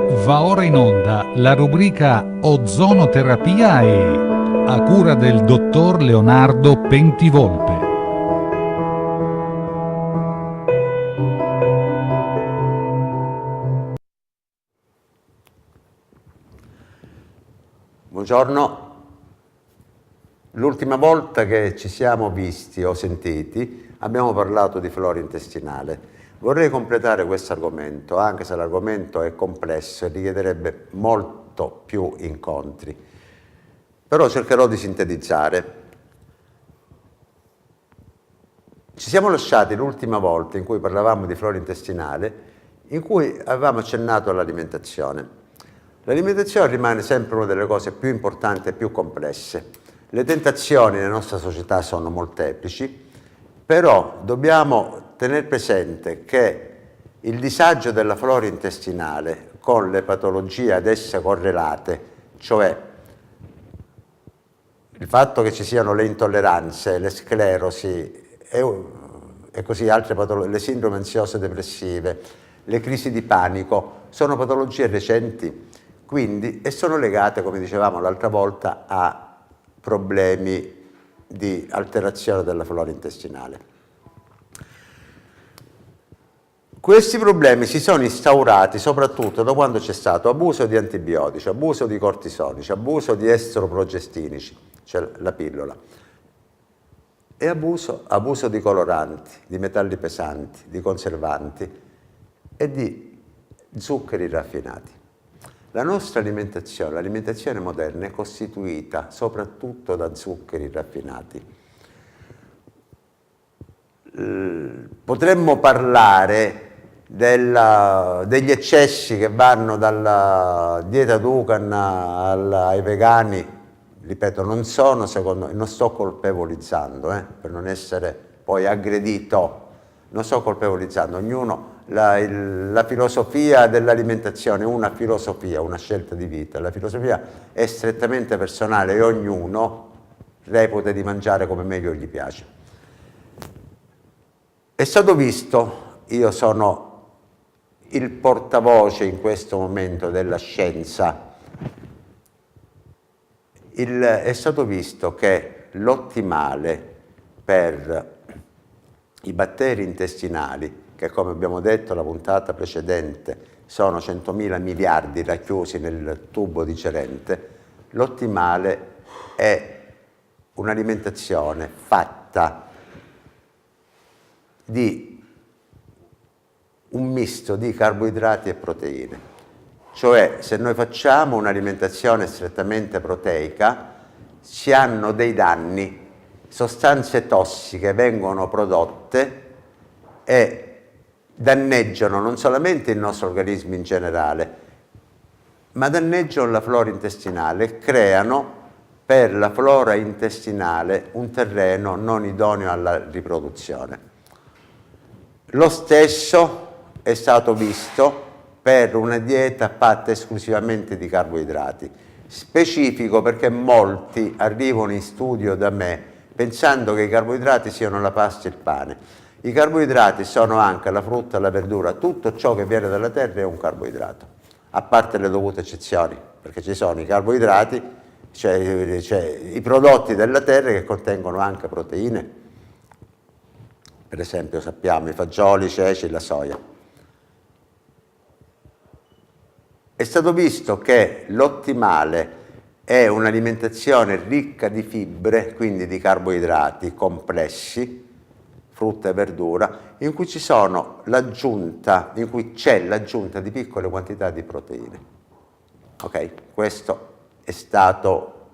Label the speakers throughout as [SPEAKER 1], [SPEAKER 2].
[SPEAKER 1] Va ora in onda la rubrica Ozonoterapia a cura del dottor Leonardo Pentivolpe.
[SPEAKER 2] Buongiorno. L'ultima volta che ci siamo visti o sentiti abbiamo parlato di flora intestinale. Vorrei completare questo argomento, anche se l'argomento è complesso e richiederebbe molto più incontri. Però cercherò di sintetizzare. Ci siamo lasciati l'ultima volta in cui parlavamo di flora intestinale, in cui avevamo accennato all'alimentazione. L'alimentazione rimane sempre una delle cose più importanti e più complesse. Le tentazioni nella nostra società sono molteplici, però dobbiamo tenere presente che il disagio della flora intestinale con le patologie ad essa correlate, cioè il fatto che ci siano le intolleranze, le sclerosi e così altre patologie, le sindrome ansiose depressive, le crisi di panico, sono patologie recenti, quindi, e sono legate, come dicevamo l'altra volta, a problemi di alterazione della flora intestinale. Questi problemi si sono instaurati soprattutto da quando c'è stato abuso di antibiotici, abuso di cortisonici, abuso di estroprogestinici, cioè la pillola, e abuso di coloranti, di metalli pesanti, di conservanti e di zuccheri raffinati. La nostra alimentazione, l'alimentazione moderna, è costituita soprattutto da zuccheri raffinati. Potremmo parlare degli eccessi che vanno dalla dieta Dukan ai vegani. Ripeto, non sto colpevolizzando, per non essere poi aggredito, non sto colpevolizzando, ognuno, la filosofia dell'alimentazione è una filosofia, una scelta di vita, la filosofia è strettamente personale e ognuno reputa di mangiare come meglio gli piace. È stato visto, io sono il portavoce in questo momento della scienza, è stato visto che l'ottimale per i batteri intestinali, che come abbiamo detto la puntata precedente sono 100.000 miliardi racchiusi nel tubo digerente, l'ottimale è un'alimentazione fatta di un misto di carboidrati e proteine. Cioè, se noi facciamo un'alimentazione strettamente proteica, si hanno dei danni, sostanze tossiche vengono prodotte e danneggiano non solamente il nostro organismo in generale, ma danneggiano la flora intestinale e creano per la flora intestinale un terreno non idoneo alla riproduzione. Lo stesso è stato visto per una dieta fatta esclusivamente di carboidrati, specifico perché molti arrivano in studio da me pensando che i carboidrati siano la pasta e il pane. I carboidrati sono anche la frutta, la verdura, tutto ciò che viene dalla terra è un carboidrato, a parte le dovute eccezioni, perché ci sono i carboidrati, cioè i prodotti della terra che contengono anche proteine, per esempio sappiamo i fagioli, i ceci, la soia. È stato visto che l'ottimale è un'alimentazione ricca di fibre, quindi di carboidrati complessi, frutta e verdura, in cui c'è l'aggiunta di piccole quantità di proteine. Ok? Questo è stato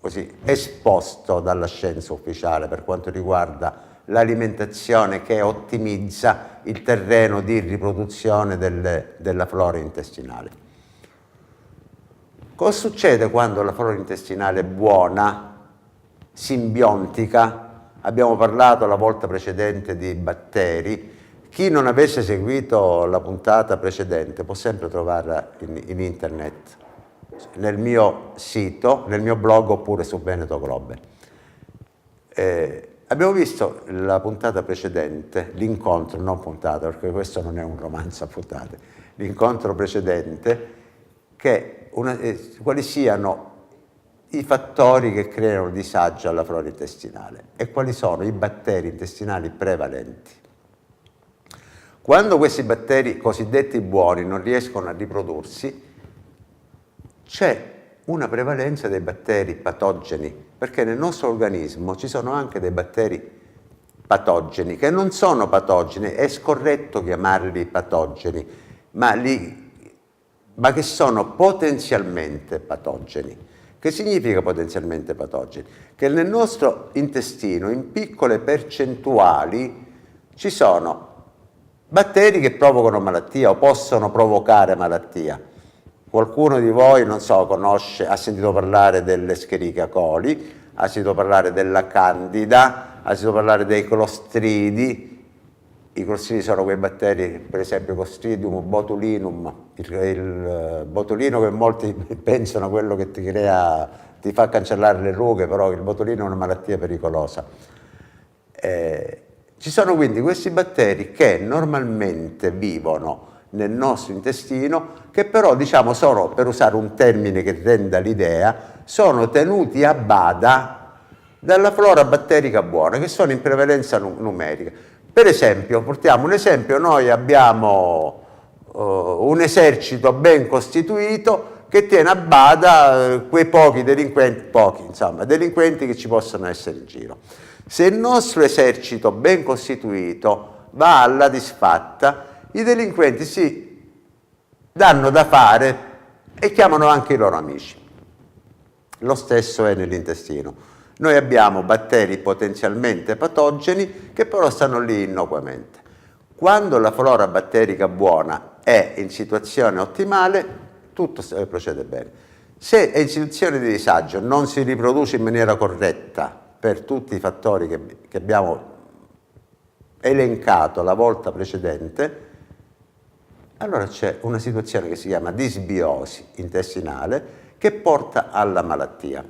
[SPEAKER 2] così esposto dalla scienza ufficiale per quanto riguarda l'alimentazione che ottimizza il terreno di riproduzione della flora intestinale. Cosa succede quando la flora intestinale è buona, simbiontica? Abbiamo parlato la volta precedente di batteri. Chi non avesse seguito la puntata precedente può sempre trovarla in internet, nel mio sito, nel mio blog oppure su Veneto Globe. Abbiamo visto la puntata precedente, l'incontro, non puntata, perché questo non è un romanzo a puntate, l'incontro precedente, quali siano i fattori che creano disagio alla flora intestinale e quali sono i batteri intestinali prevalenti. Quando questi batteri cosiddetti buoni non riescono a riprodursi, c'è una prevalenza dei batteri patogeni, perché nel nostro organismo ci sono anche dei batteri patogeni, che non sono patogeni, è scorretto chiamarli patogeni, ma che sono potenzialmente patogeni. Che significa potenzialmente patogeni? Che nel nostro intestino, in piccole percentuali, ci sono batteri che provocano malattia o possono provocare malattia. Qualcuno di voi, non so, ha sentito parlare dell'Escherichia coli, ha sentito parlare della Candida, ha sentito parlare dei Clostridi. I clostridi sono quei batteri, per esempio Clostridium botulinum, il botulino che molti pensano quello che ti fa cancellare le rughe, però il botulino è una malattia pericolosa. Ci sono quindi questi batteri che normalmente vivono nel nostro intestino, che però, diciamo, sono, per usare un termine che renda l'idea, sono tenuti a bada dalla flora batterica buona, che sono in prevalenza numerica. Per esempio, portiamo un esempio, noi abbiamo un esercito ben costituito che tiene a bada quei pochi delinquenti che ci possono essere in giro. Se il nostro esercito ben costituito va alla disfatta, i delinquenti si danno da fare e chiamano anche i loro amici. Lo stesso è nell'intestino. Noi abbiamo batteri potenzialmente patogeni che però stanno lì innocuamente. Quando la flora batterica buona è in situazione ottimale, tutto procede bene. Se è in situazione di disagio, non si riproduce in maniera corretta per tutti i fattori che abbiamo elencato la volta precedente, allora c'è una situazione che si chiama disbiosi intestinale che porta alla malattia.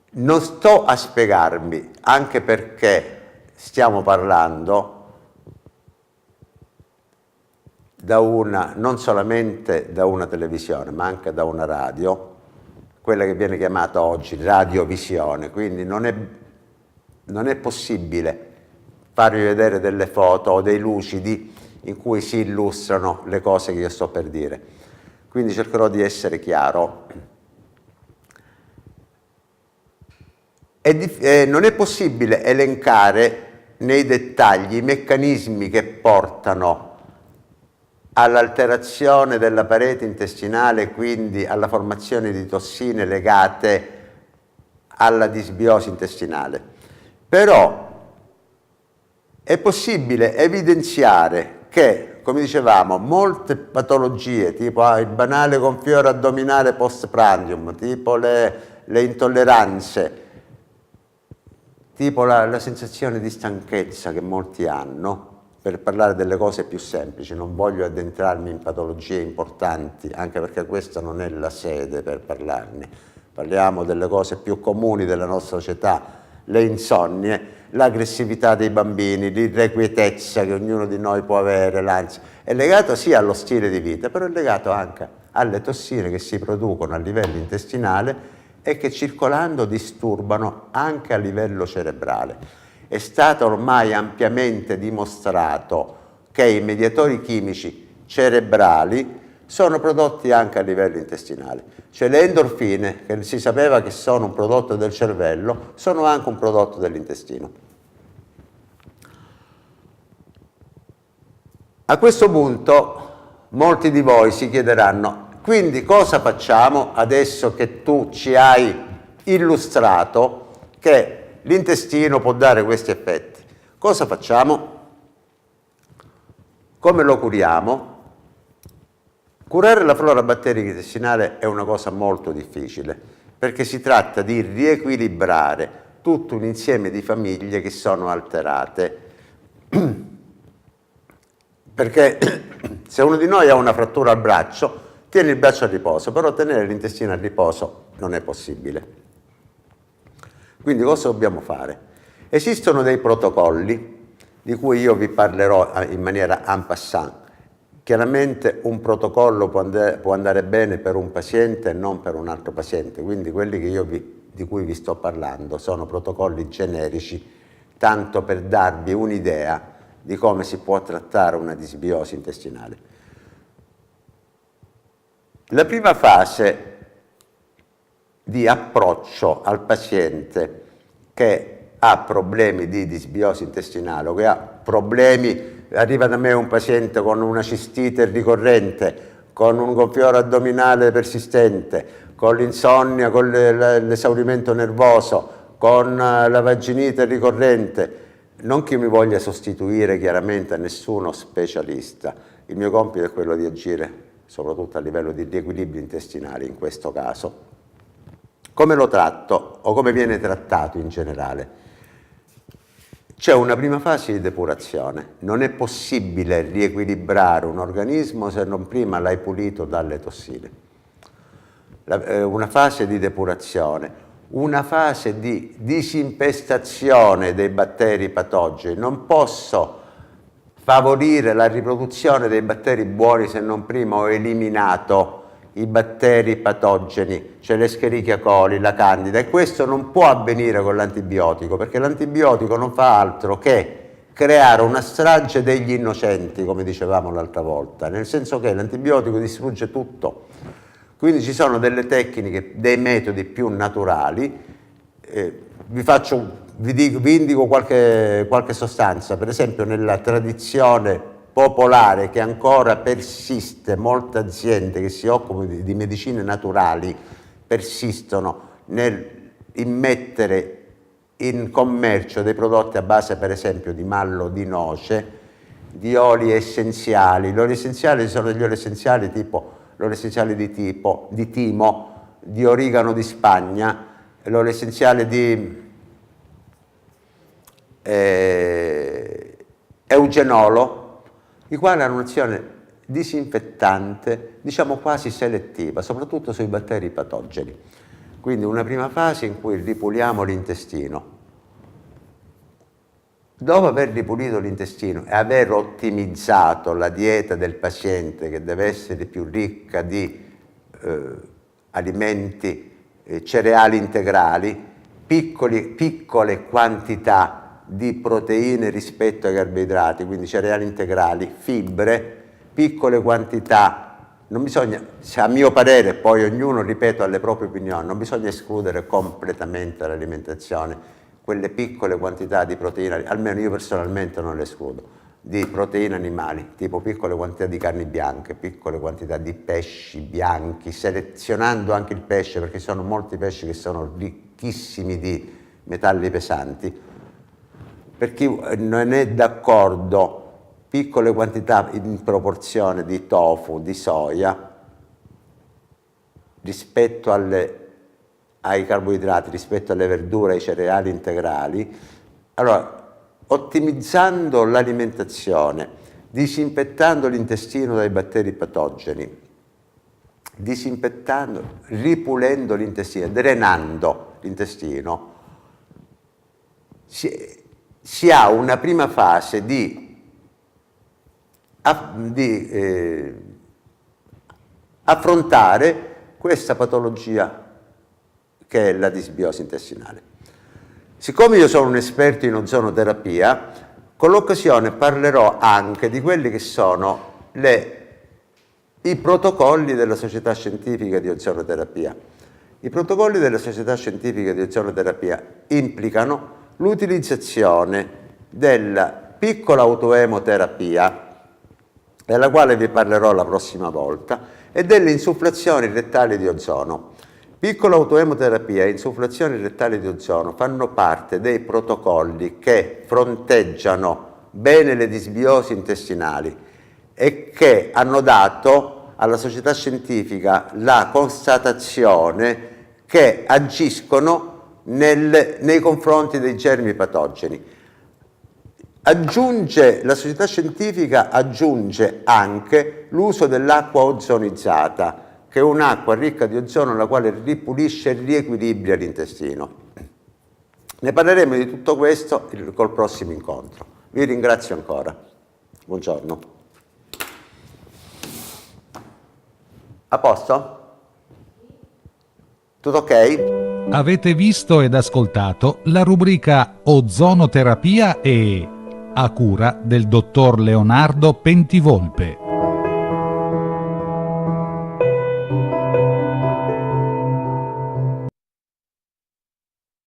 [SPEAKER 2] Non sto a spiegarmi, anche perché stiamo parlando non solamente da una televisione, ma anche da una radio, quella che viene chiamata oggi radiovisione, quindi non è possibile farvi vedere delle foto o dei lucidi in cui si illustrano le cose che io sto per dire. Quindi cercherò di essere chiaro. Non è possibile elencare nei dettagli i meccanismi che portano all'alterazione della parete intestinale, quindi alla formazione di tossine legate alla disbiosi intestinale. Però è possibile evidenziare che, come dicevamo, molte patologie, tipo il banale gonfiore addominale postprandium, tipo le intolleranze, tipo la sensazione di stanchezza che molti hanno, per parlare delle cose più semplici, non voglio addentrarmi in patologie importanti, anche perché questa non è la sede per parlarne. Parliamo delle cose più comuni della nostra società, le insonnie, l'aggressività dei bambini, l'irrequietezza che ognuno di noi può avere, l'ansia. È legato sia allo stile di vita, però è legato anche alle tossine che si producono a livello intestinale e che circolando disturbano anche a livello cerebrale. È stato ormai ampiamente dimostrato che i mediatori chimici cerebrali sono prodotti anche a livello intestinale. Cioè le endorfine, che si sapeva che sono un prodotto del cervello, sono anche un prodotto dell'intestino. A questo punto molti di voi si chiederanno: quindi cosa facciamo adesso che tu ci hai illustrato che l'intestino può dare questi effetti? Cosa facciamo? Come lo curiamo? Curare la flora batterica intestinale è una cosa molto difficile, perché si tratta di riequilibrare tutto un insieme di famiglie che sono alterate. Perché se uno di noi ha una frattura al braccio, tiene il braccio a riposo, però tenere l'intestino a riposo non è possibile. Quindi cosa dobbiamo fare? Esistono dei protocolli di cui io vi parlerò in maniera en passant. Chiaramente un protocollo può andare bene per un paziente e non per un altro paziente, quindi quelli di cui vi sto parlando sono protocolli generici, tanto per darvi un'idea di come si può trattare una disbiosi intestinale. La prima fase di approccio al paziente che ha problemi di disbiosi intestinale o che ha problemi, arriva da me un paziente con una cistite ricorrente, con un gonfiore addominale persistente, con l'insonnia, con l'esaurimento nervoso, con la vaginite ricorrente. Non che mi voglia sostituire chiaramente a nessuno specialista, il mio compito è quello di agire soprattutto a livello di riequilibrio intestinale in questo caso. Come lo tratto o come viene trattato in generale? C'è una prima fase di depurazione. Non è possibile riequilibrare un organismo se non prima l'hai pulito dalle tossine. Una fase di depurazione, una fase di disimpestazione dei batteri patogeni. Non posso favorire la riproduzione dei batteri buoni se non prima ho eliminato i batteri patogeni, cioè l'Escherichia coli, la Candida, e questo non può avvenire con l'antibiotico, perché l'antibiotico non fa altro che creare una strage degli innocenti, come dicevamo l'altra volta, nel senso che l'antibiotico distrugge tutto. Quindi ci sono delle tecniche, dei metodi più naturali, vi indico qualche sostanza, per esempio nella tradizione popolare che ancora persiste, molte aziende che si occupano di medicine naturali persistono nel immettere in commercio dei prodotti a base per esempio di mallo di noce, di oli essenziali. Gli oli essenziali sono degli oli essenziali tipo l'olio essenziale di timo, di origano di Spagna, l'olio essenziale di eugenolo, i quali hanno un'azione disinfettante, diciamo quasi selettiva, soprattutto sui batteri patogeni. Quindi una prima fase in cui ripuliamo l'intestino. Dopo aver ripulito l'intestino e aver ottimizzato la dieta del paziente, che deve essere più ricca di alimenti, cereali integrali, piccole quantità di proteine rispetto ai carboidrati, quindi cereali integrali, fibre, piccole quantità, non bisogna, a mio parere, poi ognuno, ripeto, ha le proprie opinioni, non bisogna escludere completamente dall'alimentazione quelle piccole quantità di proteine, almeno io personalmente non le escludo, di proteine animali, tipo piccole quantità di carni bianche, piccole quantità di pesci bianchi, selezionando anche il pesce, perché sono molti pesci che sono ricchissimi di metalli pesanti. Per chi non è d'accordo, piccole quantità in proporzione di tofu, di soia, rispetto ai carboidrati, rispetto alle verdure, ai cereali integrali. Allora, ottimizzando l'alimentazione, disinfettando l'intestino dai batteri patogeni, ripulendo l'intestino, drenando l'intestino, si ha una prima fase di affrontare questa patologia che è la disbiosi intestinale. Siccome io sono un esperto in ozonoterapia, con l'occasione parlerò anche di quelli che sono i protocolli della Società Scientifica di Ozonoterapia. I protocolli della Società Scientifica di Ozonoterapia implicano l'utilizzazione della piccola autoemoterapia, della quale vi parlerò la prossima volta, e delle insufflazioni rettali di ozono. Piccola autoemoterapia e insufflazioni rettali di ozono fanno parte dei protocolli che fronteggiano bene le disbiosi intestinali e che hanno dato alla società scientifica la constatazione che agiscono nei confronti dei germi patogeni. La società scientifica aggiunge anche l'uso dell'acqua ozonizzata, che è un'acqua ricca di ozono la quale ripulisce e riequilibra l'intestino. Ne parleremo di tutto questo col prossimo incontro. Vi ringrazio ancora. Buongiorno. A posto? Tutto ok?
[SPEAKER 1] Avete visto ed ascoltato la rubrica Ozonoterapia e a cura del dottor Leonardo Pentivolpe.